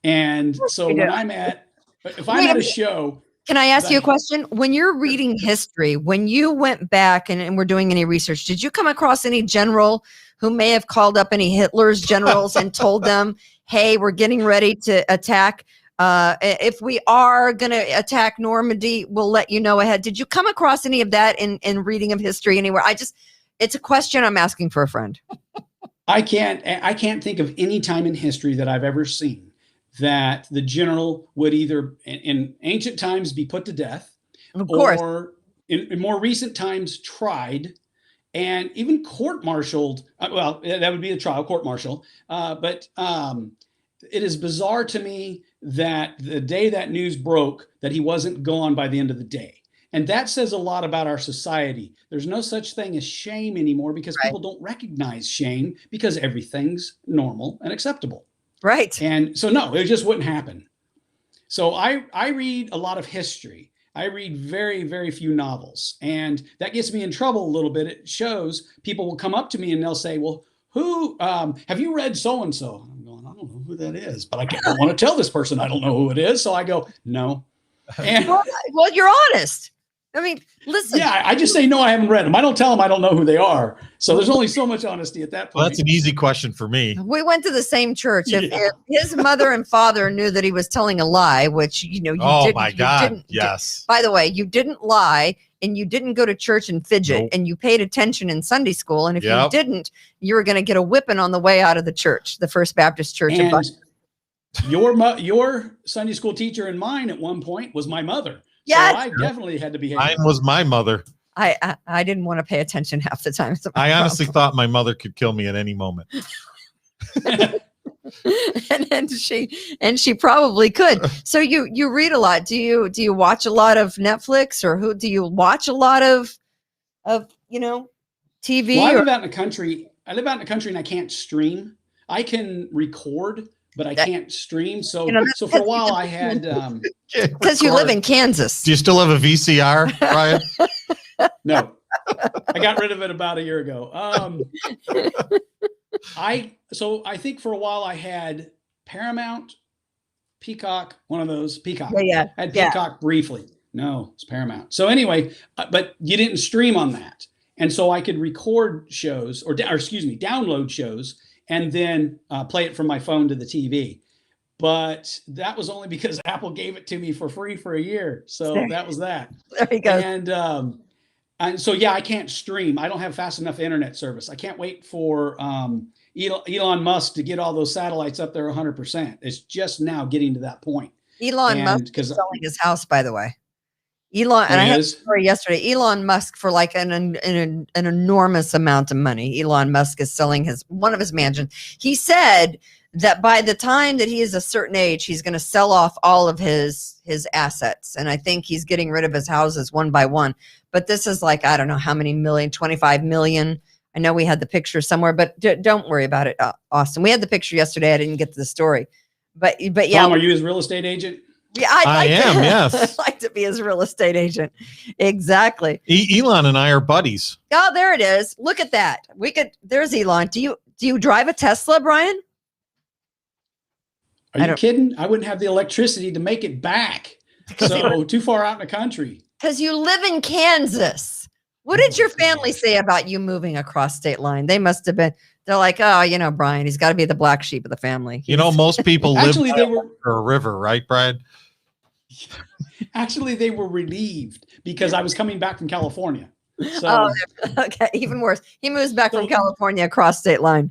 And so if I'm at a show. Can I ask you a question? When you're reading history, when you went back and were doing any research, did you come across any general who may have called up any Hitler's generals and told them, hey, we're getting ready to attack? If we are going to attack Normandy, we'll let you know ahead. Did you come across any of that in reading of history anywhere? It's a question I'm asking for a friend. I can't think of any time in history that I've ever seen that the general would either in ancient times be put to death, of course, or in more recent times tried, and even court-martialed. Well, that would be a trial, court-martial. But it is bizarre to me that the day that news broke, that he wasn't gone by the end of the day. And that says a lot about our society. There's no such thing as shame anymore, because people don't recognize shame, because everything's normal and acceptable. Right. And so, no, it just wouldn't happen. So I read a lot of history. I read very, very few novels. And that gets me in trouble a little bit. It shows people will come up to me and they'll say, well, who have you read so-and-so? I'm going, I don't know who that is, but I don't want to tell this person I don't know who it is. So I go, no. And well, you're honest. I mean, listen. Yeah, I just say, no, I haven't read them. I don't tell them I don't know who they are. So there's only so much honesty at that point. Well, that's an easy question for me. We went to the same church. If his mother and father knew that he was telling a lie, which, you didn't. My God. Yes. By the way, you didn't lie, and you didn't go to church and fidget, and you paid attention in Sunday school. And if you didn't, you were going to get a whipping on the way out of the church, the First Baptist Church. And your Sunday school teacher and mine at one point was my mother. Yeah, so I definitely had to behave. Mine was my mother. I didn't want to pay attention half the time. I honestly thought my mother could kill me at any moment. and she probably could. So you read a lot. Do you watch a lot of Netflix, or do you watch a lot of TV? Well, I live out in the country and I can't stream. I can record, but I can't stream. So for a while I had because you live in Kansas. Do you still have a VCR, Ryan? No, I got rid of it about a year ago. I think for a while I had Paramount, Peacock, one of those Peacock. Yeah. I had Peacock briefly. No, it's Paramount. So anyway, but you didn't stream on that, and so I could record shows download shows, and then play it from my phone to the TV. But that was only because Apple gave it to me for free for a year. So that was that. There you go. And so, I can't stream. I don't have fast enough internet service. I can't wait for Elon Musk to get all those satellites up there 100%. It's just now getting to that point. Elon Musk is selling his house, by the way. Elon, and I had a story yesterday. Elon Musk, for like an enormous amount of money, Elon Musk is selling one of his mansions. He said that by the time that he is a certain age, he's going to sell off all of his assets. And I think he's getting rid of his houses one by one. But this is like, I don't know how many million, 25 million. I know we had the picture somewhere, but don't worry about it, Austin. We had the picture yesterday. I didn't get to the story. But yeah. Tom, are you his real estate agent? Yeah, I am, yes. I'd like to be his real estate agent. Exactly. Elon and I are buddies. Oh, there it is. Look at that. There's Elon. Do you drive a Tesla, Brian? Are you kidding? I wouldn't have the electricity to make it back. So too far out in the country. Because you live in Kansas. What did your family say about you moving across state line? They must have been, they're like, oh, Brian, he's got to be the black sheep of the family. Most people Actually, live by a river, right, Brian? Actually, they were relieved because I was coming back from California. So, okay, even worse. He moves back from California across state line.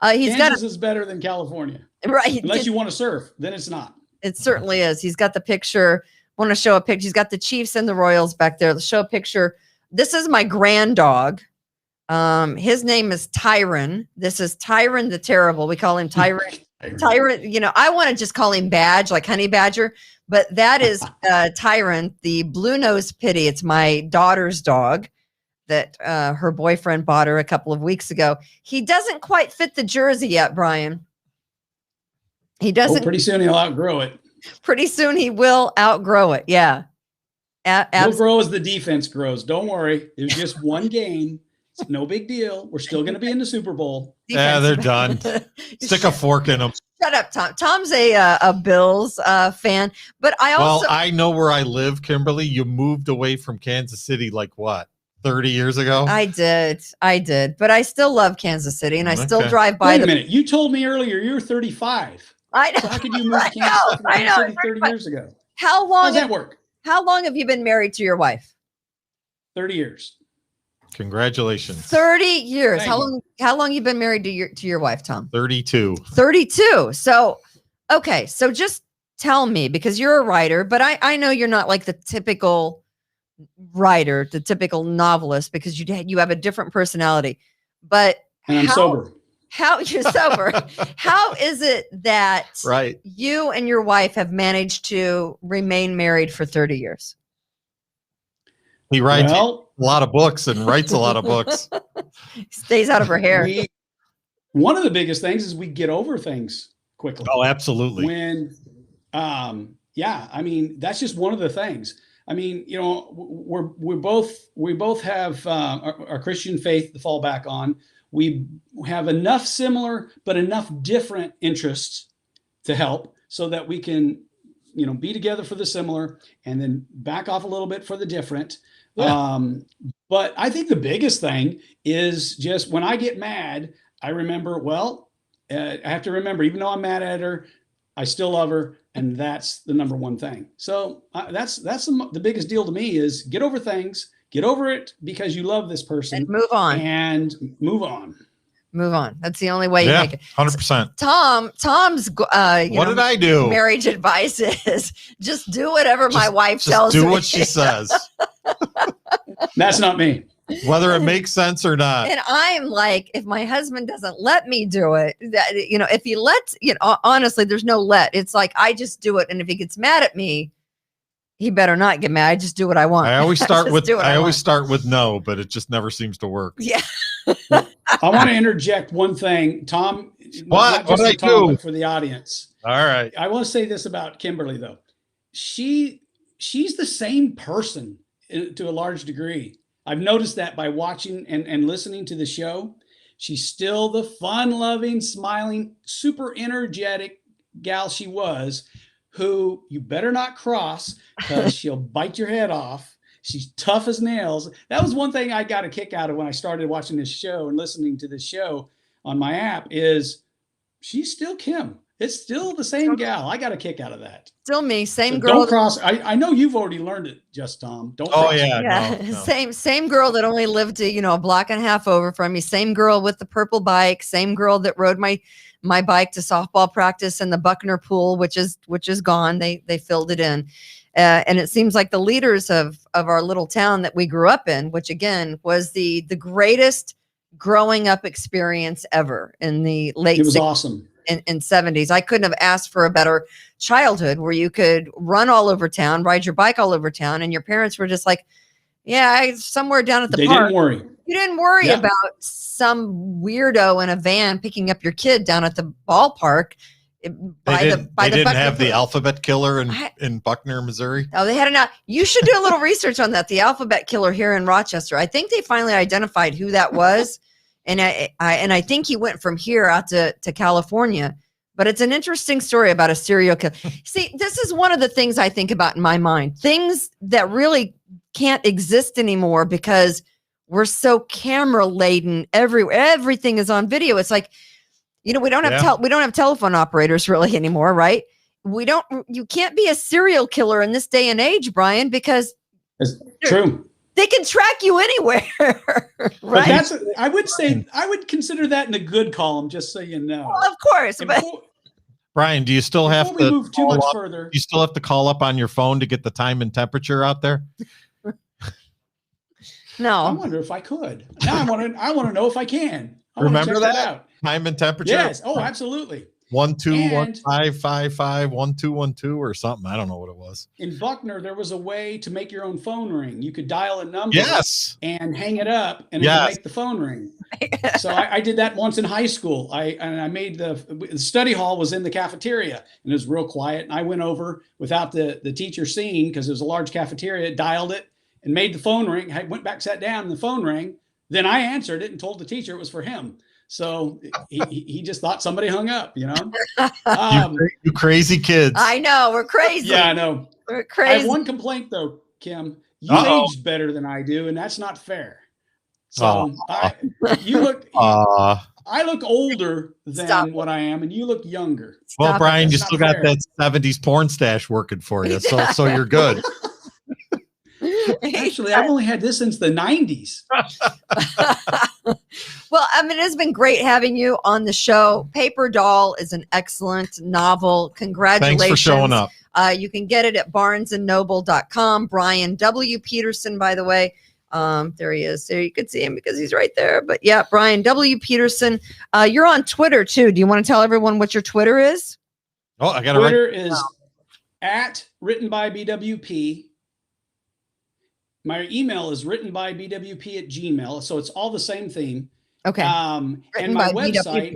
Kansas is better than California. Right. Unless you want to surf, then it's not. It certainly is. He's got the picture. Want to show a picture. He's got the Chiefs and the Royals back there. Let's show a picture. This is my grand dog. His name is Tyron. This is Tyron the Terrible. We call him Tyron. Tyron, I want to just call him Badge, like Honey Badger, but that is Tyron, the blue nose pity. It's my daughter's dog that her boyfriend bought her a couple of weeks ago. He doesn't quite fit the jersey yet, Brian. He doesn't. Pretty soon he'll outgrow it. Pretty soon he will outgrow it. Yeah. He'll grow as the defense grows. Don't worry. It was just one game. It's no big deal. We're still going to be in the Super Bowl. Yeah, they're done. Stick a fork in them. Shut up, Tom. Tom's a Bills fan, but I know where I live, Kimberly. You moved away from Kansas City like what, 30 years ago? I did, but I still love Kansas City, and I still drive by. Wait a minute. You told me earlier you're 35. I know. So how could you move to Kansas City 30 years ago? How long does that work? How long have you been married to your wife? 30 years. Congratulations. 30 years. How long you been married to your wife, Tom? 32. 32. So, okay. So just tell me, because you're a writer, but I know you're not like the typical writer, the typical novelist, because you have a different personality. But and I'm sober. How you're sober? How is it that you and your wife have managed to remain married for 30 years? He writes a lot of books and writes a lot of books. Stays out of her hair. One of the biggest things is we get over things quickly. Oh, absolutely. When, I mean, that's just one of the things. I mean, we both have our Christian faith to fall back on. We have enough similar, but enough different interests to help so that we can, be together for the similar and then back off a little bit for the different. Yeah. But I think the biggest thing is just when I get mad, I remember, I have to remember, even though I'm mad at her, I still love her. And that's the number one thing. So that's the biggest deal to me is get over things. Get over it because you love this person. And move on. Move on. That's the only way you make it. 100%. Tom's what did I do? Marriage advice is just do whatever my wife tells me. Do what she says. That's not me. Whether it makes sense or not. And I'm like, if my husband doesn't let me do it, if he lets, honestly, there's no let. It's like I just do it, and if he gets mad at me, he better not get mad. I just do what I want. I always start with no, but it just never seems to work. Yeah. I want to interject one thing, Tom. What did I do for the audience? All right. I want to say this about Kimberly though. She's the same person to a large degree. I've noticed that by watching and listening to the show. She's still the fun-loving, smiling, super energetic gal she was, who you better not cross because she'll bite your head off. She's tough as nails. That was one thing I got a kick out of when I started watching this show and listening to this show on my app is she's still Kim. It's still the same gal. I got a kick out of that. Still me, same so girl. Don't cross. I know you've already learned it, just Tom. Don't cross. Oh yeah. No. Same girl that only lived to, a block and a half over from me. Same girl with the purple bike. Same girl that rode my bike to softball practice in the Buckner pool, which is gone. They filled it in. And it seems like the leaders of our little town that we grew up in, which again was the greatest growing up experience ever in the late. It was 60s. Awesome. In 70s. I couldn't have asked for a better childhood where you could run all over town, ride your bike all over town. And your parents were just like, somewhere down at the park. They didn't worry. You didn't worry about some weirdo in a van picking up your kid down at the ballpark. They didn't have the alphabet killer in Buckner, Missouri. Oh, they had enough. You should do a little research on that. The alphabet killer here in Rochester. I think they finally identified who that was. And I think he went from here out to California. But it's an interesting story about a serial killer. See, this is one of the things I think about in my mind. Things that really can't exist anymore because we're so camera laden everywhere. Everything is on video. It's like, we don't have telephone operators really anymore, right? You can't be a serial killer in this day and age, Brian, because it's true. They can track you anywhere. Right. But I would consider that in the good column, just so you know. Well, of course. But Brian, do you still have to move too much further? You still have to call up on your phone to get the time and temperature out there? No. I wonder if I could. Now I want to know if I can. Remember that out. Time and temperature? Yes. Oh, absolutely. 12155 1212 or something. I don't know what it was. In Buckner, there was a way to make your own phone ring. You could dial a number and hang it up and it would make the phone ring. So I did that once in high school. I made the study hall was in the cafeteria and it was real quiet. And I went over without the teacher seeing because it was a large cafeteria, dialed it and made the phone ring. I went back, sat down and the phone rang. Then I answered it and told the teacher it was for him. So he just thought somebody hung up, you crazy kids. I know, we're crazy. Yeah, I know. We're crazy. I have one complaint though, Kim. You age better than I do, and that's not fair. So I look older than what I am, and you look younger. Well, Brian, you still got that 70s porn stash working for you, so you're good. Actually, I've only had this since the 90s. Well, it has been great having you on the show. Paper Doll is an excellent novel. Congratulations. Thanks for showing up. You can get it at barnesandnoble.com. Brian W. Peterson, by the way. There he is. There you can see him because he's right there. But yeah, Brian W. Peterson. You're on Twitter too. Do you want to tell everyone what your Twitter is? Oh, I got it right. Twitter is at written by BWP. My email is writtenbybwp@gmail. So it's all the same theme. Okay. And my website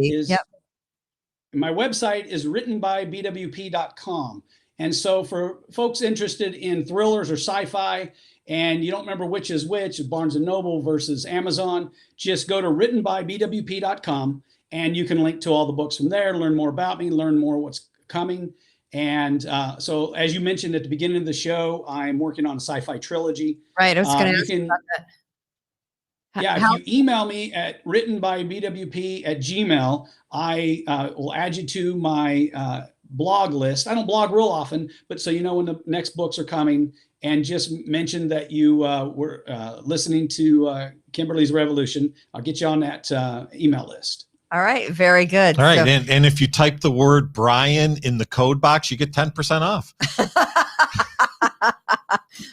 is writtenbybwp.com. And so for folks interested in thrillers or sci-fi, and you don't remember which is which, Barnes & Noble versus Amazon, just go to writtenbybwp.com and you can link to all the books from there, learn more about me, learn more what's coming. And so as you mentioned at the beginning of the show, I'm working on a sci-fi trilogy. Right. I was going to ask you about that. If you email me at writtenbybwp@gmail, I will add you to my blog list. I don't blog real often, but so you know when the next books are coming, and just mention that you were listening to Kimberly's Revolution. I'll get you on that email list. All right. Very good. All right. So, and if you type the word Brian in the code box, you get 10% off.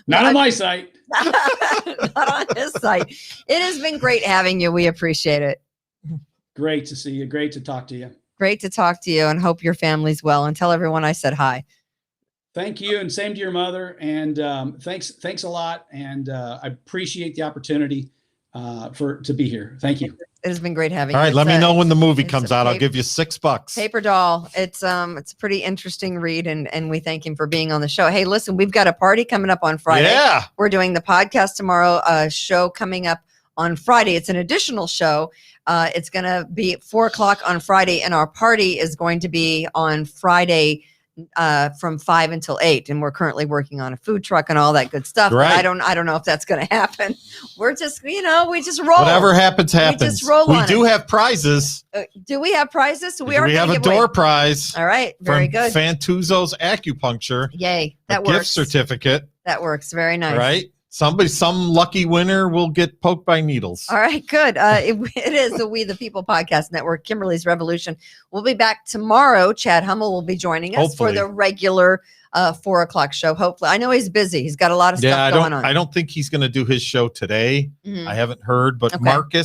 Not on my site. Not on his site. It has been great having you. We appreciate it. Great to see you. Great to talk to you. Great to talk to you, and hope your family's well. And tell everyone I said hi. Thank you, and same to your mother. And thanks a lot. And I appreciate the opportunity to be here. Thank you. It has been great having you. All right, let me know when the movie comes out. I'll give you $6. Paper Doll. It's a pretty interesting read, and we thank him for being on the show. Hey, listen, we've got a party coming up on Friday. Yeah. We're doing the podcast tomorrow, a show coming up on Friday. It's an additional show. It's going to be at 4:00 on Friday, and our party is going to be on Friday from 5 until 8, and we're currently working on a food truck and all that good stuff. Right. But I don't know if that's going to happen. We're just, we just roll. Whatever happens, happens. We just roll. We do have prizes. Do we have prizes? We have a door prize. All right, very good. Fantuzzo's Acupuncture. Yay, that works. Gift certificate. That works. Very nice. Right. Some lucky winner will get poked by needles. All right, good. It is the We the People Podcast Network, Kimberly's Revolution. We'll be back tomorrow. Chad Hummel will be joining us for the regular 4:00 show. Hopefully, I know he's busy. He's got a lot of stuff going on. I don't think he's going to do his show today. Mm-hmm. I haven't heard, but okay.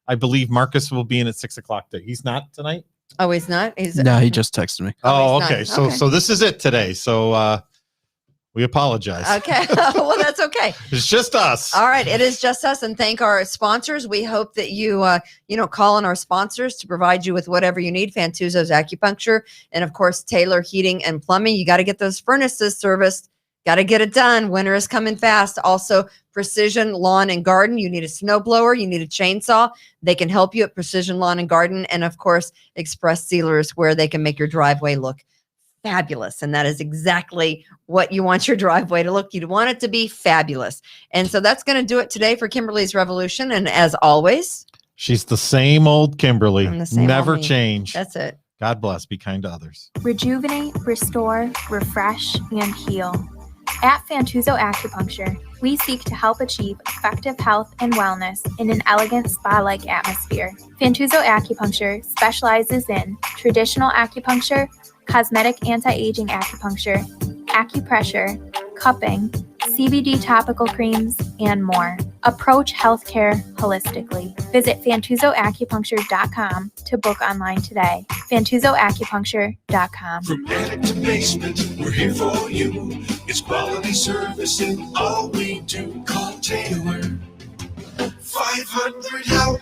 I believe Marcus will be in at 6:00 today. He's not tonight. Oh, he's not. No, he just texted me. Oh, okay. So this is it today. So. We apologize. Okay. Well, that's okay. It's just us. All right. It is just us. And thank our sponsors. We hope that you, call on our sponsors to provide you with whatever you need. Fantuzzo's Acupuncture. And of course, Taylor Heating and Plumbing. You got to get those furnaces serviced. Got to get it done. Winter is coming fast. Also, Precision Lawn and Garden. You need a snow blower. You need a chainsaw. They can help you at Precision Lawn and Garden. And of course, Express Sealers, where they can make your driveway look fabulous. And that is exactly what you want your driveway to look. You want it to be fabulous. And so that's going to do it today for Kimberly's Revolution. And as always, she's the same old Kimberly. I'm the same Never old me. change. That's it. God bless. Be kind to others. Rejuvenate, restore, refresh, and heal. At Fantuzzo Acupuncture, we seek to help achieve effective health and wellness in an elegant spa-like atmosphere. Fantuzzo Acupuncture specializes in traditional acupuncture, cosmetic anti-aging acupuncture, acupressure, cupping, CBD topical creams, and more. Approach healthcare holistically. Visit FantuzzoAcupuncture.com to book online today. FantuzzoAcupuncture.com. From attic to basement, we're here for you. It's quality service in all we do. Call Taylor. 500 help.